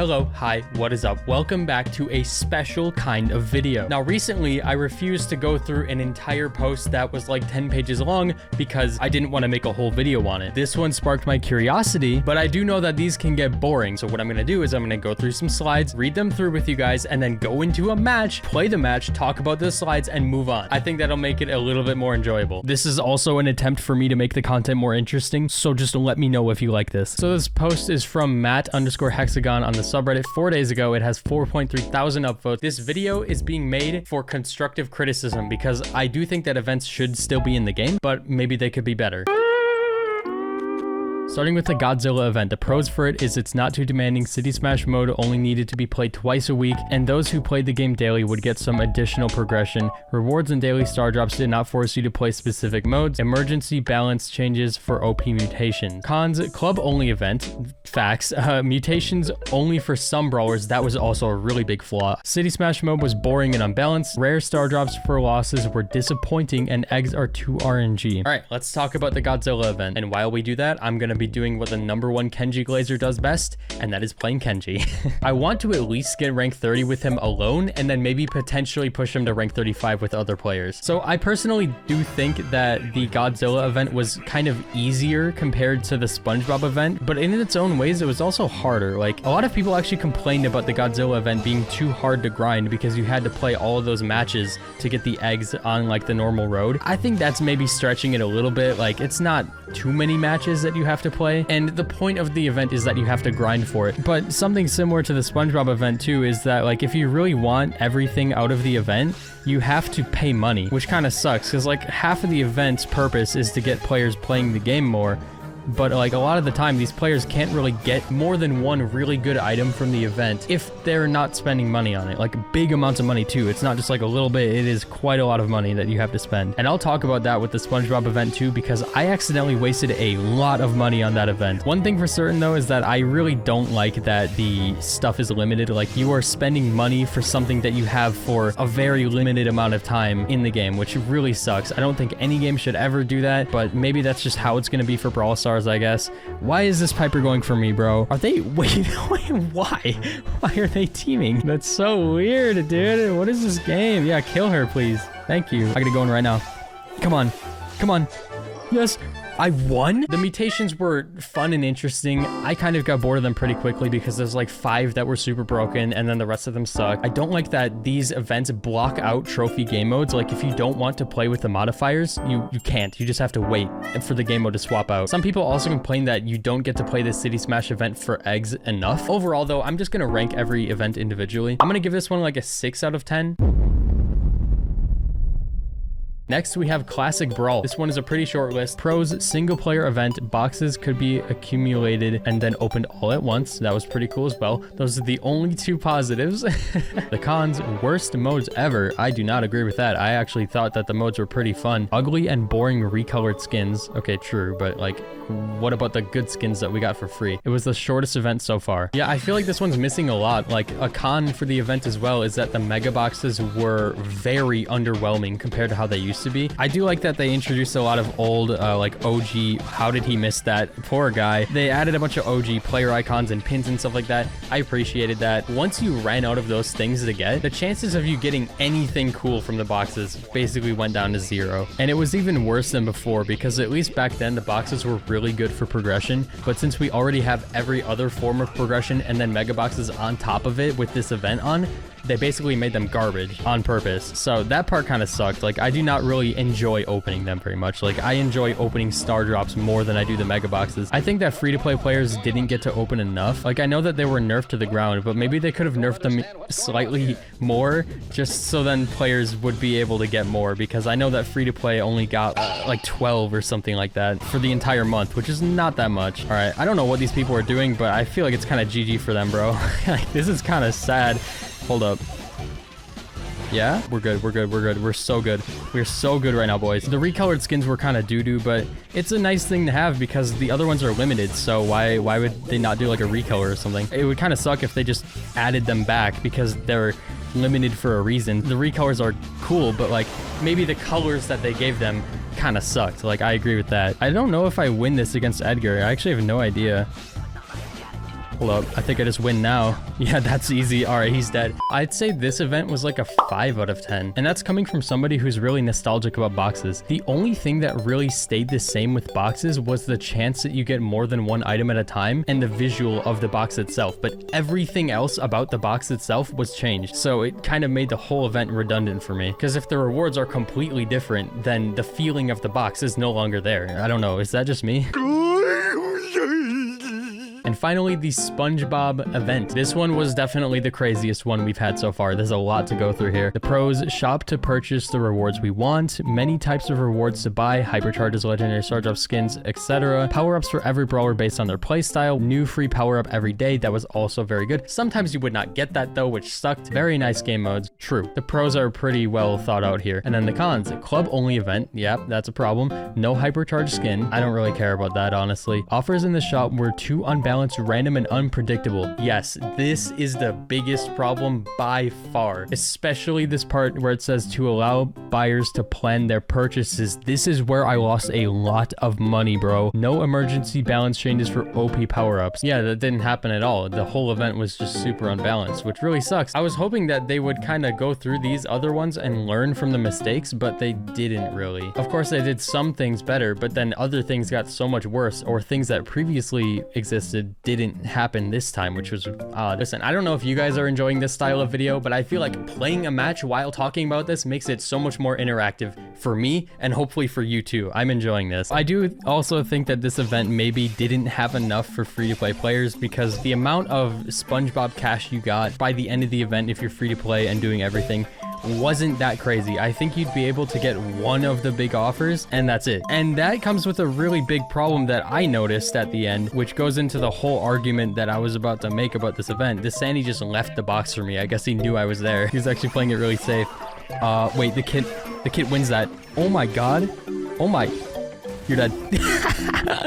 Hello, hi, what is up? Welcome back to a special kind of video. Now, recently, I refused to go through an entire post that was like 10 pages long because I didn't want to make a whole video on it. This one sparked my curiosity, but I do know that these can get boring. So what I'm going to do is I'm going to go through some slides, read them through with you guys, and then go into a match, play the match, talk about the slides, and move on. I think that'll make it a little bit more enjoyable. This is also an attempt for me to make the content more interesting, so just let me know if you like this. So this post is from Matt_Hexagon on the subreddit 4 days ago. It has 4.3 thousand upvotes. This video is being made for constructive criticism because I do think that events should still be in the game, but maybe they could be better. Starting with the Godzilla event, the pros for it is it's not too demanding. City Smash mode only needed to be played twice a week, and those who played the game daily would get some additional progression. Rewards and daily star drops did not force you to play specific modes. Emergency balance changes for OP mutation. Cons, club only event. Facts. Mutations only for some brawlers. That was also a really big flaw. City Smash mode was boring and unbalanced. Rare star drops for losses were disappointing, and eggs are too RNG. All right, let's talk about the Godzilla event. And while we do that, I'm gonna be doing what the #1 Kenji Glazer does best, and that is playing Kenji. I want to at least get rank 30 with him alone, and then maybe potentially push him to rank 35 with other players. So I personally do think that the Godzilla event was kind of easier compared to the SpongeBob event, but in its own ways, it was also harder. Like, a lot of people actually complained about the Godzilla event being too hard to grind because you had to play all of those matches to get the eggs on like the normal road. I think that's maybe stretching it a little bit. Like, it's not too many matches that you have to play, and the point of the event is that you have to grind for it. But something similar to the SpongeBob event too is that, like, if you really want everything out of the event, you have to pay money, which kind of sucks because like half of the event's purpose is to get players playing the game more. But like a lot of the time, these players can't really get more than one really good item from the event if they're not spending money on it. Like big amounts of money too. It's not just like a little bit, it is quite a lot of money that you have to spend. And I'll talk about that with the SpongeBob event too, because I accidentally wasted a lot of money on that event. One thing for certain though is that I really don't like that the stuff is limited. Like, you are spending money for something that you have for a very limited amount of time in the game, which really sucks. I don't think any game should ever do that, but maybe that's just how it's going to be for Brawl Stars, I guess. Why is this Piper going for me, bro? Are they... Wait, why? Why are they teaming? That's so weird, dude. What is this game? Yeah, kill her, please. Thank you. I gotta go in right now. Come on. Come on. Yes. I won? The mutations were fun and interesting. I kind of got bored of them pretty quickly because there's like 5 that were super broken and then the rest of them suck. I don't like that these events block out trophy game modes. Like, if you don't want to play with the modifiers, you can't. You just have to wait for the game mode to swap out. Some people also complain that you don't get to play the City Smash event for eggs enough. Overall though, I'm just gonna rank every event individually. I'm gonna give this one like a 6 out of 10. Next, we have Classic Brawl. This one is a pretty short list. Pros, single player event. Boxes could be accumulated and then opened all at once. That was pretty cool as well. Those are the only 2 positives. The cons, worst modes ever. I do not agree with that. I actually thought that the modes were pretty fun. Ugly and boring recolored skins. Okay, true, but like, what about the good skins that we got for free? It was the shortest event so far. Yeah, I feel like this one's missing a lot. Like, a con for the event as well is that the mega boxes were very underwhelming compared to how they used to be. I do like that they introduced a lot of old like OG, how did he miss that, poor guy. They added a bunch of OG player icons and pins and stuff like that. I appreciated that. Once you ran out of those things to get, the chances of you getting anything cool from the boxes basically went down to 0. And it was even worse than before because at least back then the boxes were really good for progression, but since we already have every other form of progression and then mega boxes on top of it with this event on, they basically made them garbage on purpose. So that part kind of sucked. Like, I do not really enjoy opening them very much. Like, I enjoy opening star drops more than I do the mega boxes. I think that free-to-play players didn't get to open enough. Like, I know that they were nerfed to the ground, but maybe they could have nerfed them slightly more just so then players would be able to get more, because I know that free-to-play only got like 12 or something like that for the entire month, which is not that much. All right, I don't know what these people are doing, but I feel like it's kind of GG for them, bro. Like, this is kind of sad. Hold up. Yeah, we're good. We're so good. We're so good right now, boys. The recolored skins were kind of doo-doo, but it's a nice thing to have because the other ones are limited. So why would they not do like a recolor or something? It would kind of suck if they just added them back because they're limited for a reason. The recolors are cool, but like maybe the colors that they gave them kind of sucked. Like, I agree with that. I don't know if I win this against Edgar. I actually have no idea. Hold up. I think I just win now. Yeah, that's easy. All right, he's dead. I'd say this event was like a 5 out of 10. And that's coming from somebody who's really nostalgic about boxes. The only thing that really stayed the same with boxes was the chance that you get more than one item at a time and the visual of the box itself. But everything else about the box itself was changed. So it kind of made the whole event redundant for me. Because if the rewards are completely different, then the feeling of the box is no longer there. I don't know. Is that just me? And finally, the SpongeBob event. This one was definitely the craziest one we've had so far. There's a lot to go through here. The pros: shop to purchase the rewards we want, many types of rewards to buy, hypercharges, legendary star drop skins, etc. Power-ups for every brawler based on their playstyle, new free power-up every day. That was also very good. Sometimes you would not get that though, which sucked. Very nice game modes. True. The pros are pretty well thought out here. And then the cons: club only event. Yep, that's a problem. No hypercharge skin. I don't really care about that, honestly. Offers in the shop were too unbalanced, random, and unpredictable. Yes, this is the biggest problem by far, especially this part where it says to allow buyers to plan their purchases. This is where I lost a lot of money, bro. No emergency balance changes for OP power-ups. Yeah, that didn't happen at all. The whole event was just super unbalanced, which really sucks. I was hoping that they would kind of go through these other ones and learn from the mistakes, but they didn't really. Of course, they did some things better, but then other things got so much worse, or things that previously existed didn't happen this time, which was odd. Listen, I don't know if you guys are enjoying this style of video, but I feel like playing a match while talking about this makes it so much more interactive for me and hopefully for you too. I'm enjoying this. I do also think that this event maybe didn't have enough for free-to-play players, because the amount of SpongeBob cash you got by the end of the event, if you're free to play and doing everything, wasn't that crazy. I think you'd be able to get one of the big offers and that's it. And that comes with a really big problem that I noticed at the end, which goes into the whole argument that I was about to make about this event. This Sandy just left the box for me. I guess he knew I was there. He was actually playing it really safe. Wait, the kid wins that. Oh my god. Oh my. You're dead.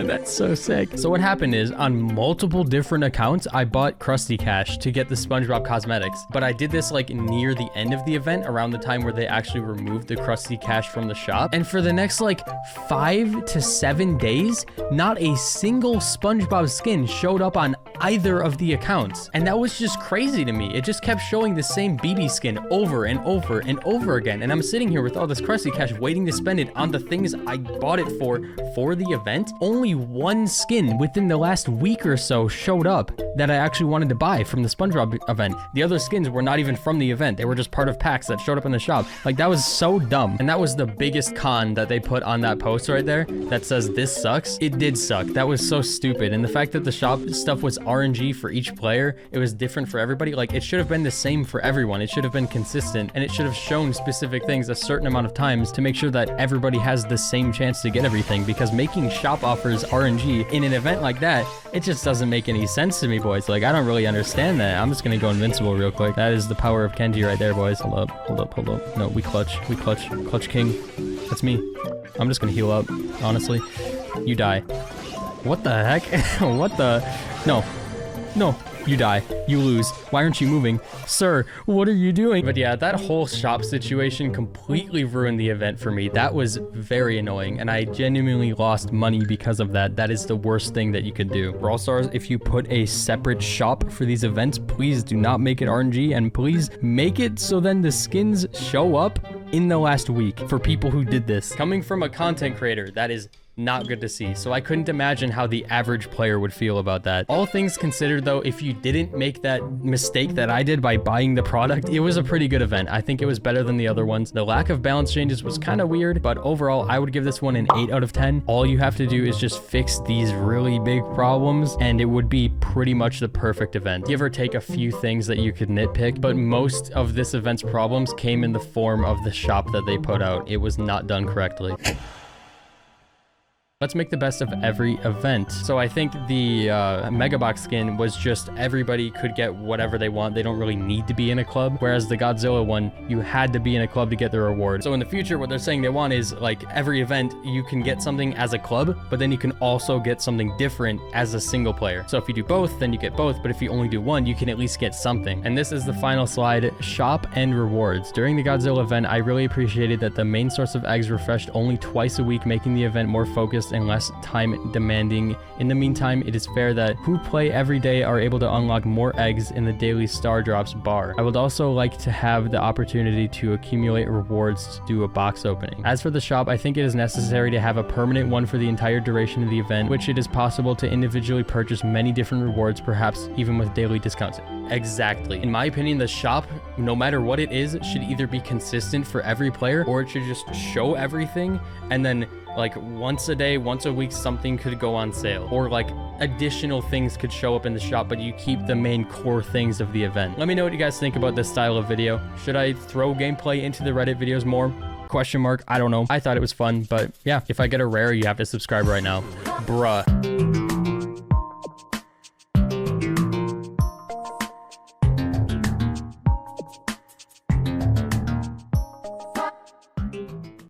That's so sick. So what happened is, on multiple different accounts, I bought Krusty Cash to get the SpongeBob cosmetics. But I did this like near the end of the event, around the time where they actually removed the Krusty Cash from the shop. And for the next like 5 to 7 days, not a single SpongeBob skin showed up on either of the accounts. And that was just crazy to me. It just kept showing the same BB skin over and over and over again. And I'm sitting here with all this Krusty Cash waiting to spend it on the things I bought it for the event. Only one skin within the last week or so showed up that I actually wanted to buy from the SpongeBob event. The other skins were not even from the event. They were just part of packs that showed up in the shop. Like, that was so dumb. And that was the biggest con that they put on that post right there that says this sucks. It did suck. That was so stupid. And the fact that the shop stuff was RNG for each player, it was different for everybody. Like, it should have been the same for everyone. It should have been consistent, and it should have shown specific things a certain amount of times to make sure that everybody has the same chance to get everything, because making shop offers RNG in an event like that, it just doesn't make any sense to me, boys. Like, I don't really understand that. I'm just gonna go invincible real quick. That is the power of Kenji right there, boys. Hold up, hold up, hold up. No, we clutch, clutch king. That's me. I'm just gonna heal up, honestly. You die. What the heck? What the? No, no. You die. You lose. Why aren't you moving? Sir, what are you doing? But yeah, that whole shop situation completely ruined the event for me. That was very annoying, and I genuinely lost money because of that. That is the worst thing that you could do. Brawl Stars, if you put a separate shop for these events, please do not make it RNG, and please make it so then the skins show up in the last week for people who did this. Coming from a content creator, that is not good to see. So I couldn't imagine how the average player would feel about that. All things considered though, if you didn't make that mistake that I did by buying the product, it was a pretty good event. I think it was better than the other ones. The lack of balance changes was kind of weird, but overall I would give this one an 8 out of 10. All you have to do is just fix these really big problems and it would be pretty much the perfect event. Give or take a few things that you could nitpick, but most of this event's problems came in the form of the shop that they put out. It was not done correctly. Let's make the best of every event. So I think the Mega Box skin was just everybody could get whatever they want. They don't really need to be in a club. Whereas the Godzilla one, you had to be in a club to get the reward. So in the future, what they're saying they want is like every event, you can get something as a club, but then you can also get something different as a single player. So if you do both, then you get both. But if you only do one, you can at least get something. And this is the final slide, shop and rewards. During the Godzilla event, I really appreciated that the main source of eggs refreshed only twice a week, making the event more focused and less time demanding. In the meantime, it is fair that who play every day are able to unlock more eggs in the daily star drops bar. I would also like to have the opportunity to accumulate rewards to do a box opening. As for the shop, I think it is necessary to have a permanent one for the entire duration of the event, which it is possible to individually purchase many different rewards, perhaps even with daily discounts. Exactly. In my opinion, the shop, no matter what it is, should either be consistent for every player, or it should just show everything, and then like once a day, once a week, something could go on sale, or like additional things could show up in the shop, but you keep the main core things of the event. Let me know what you guys think about this style of video. Should I throw gameplay into the Reddit videos more? Question mark. I don't know. I thought it was fun, but yeah, if I get a rare, you have to subscribe right now. Bruh.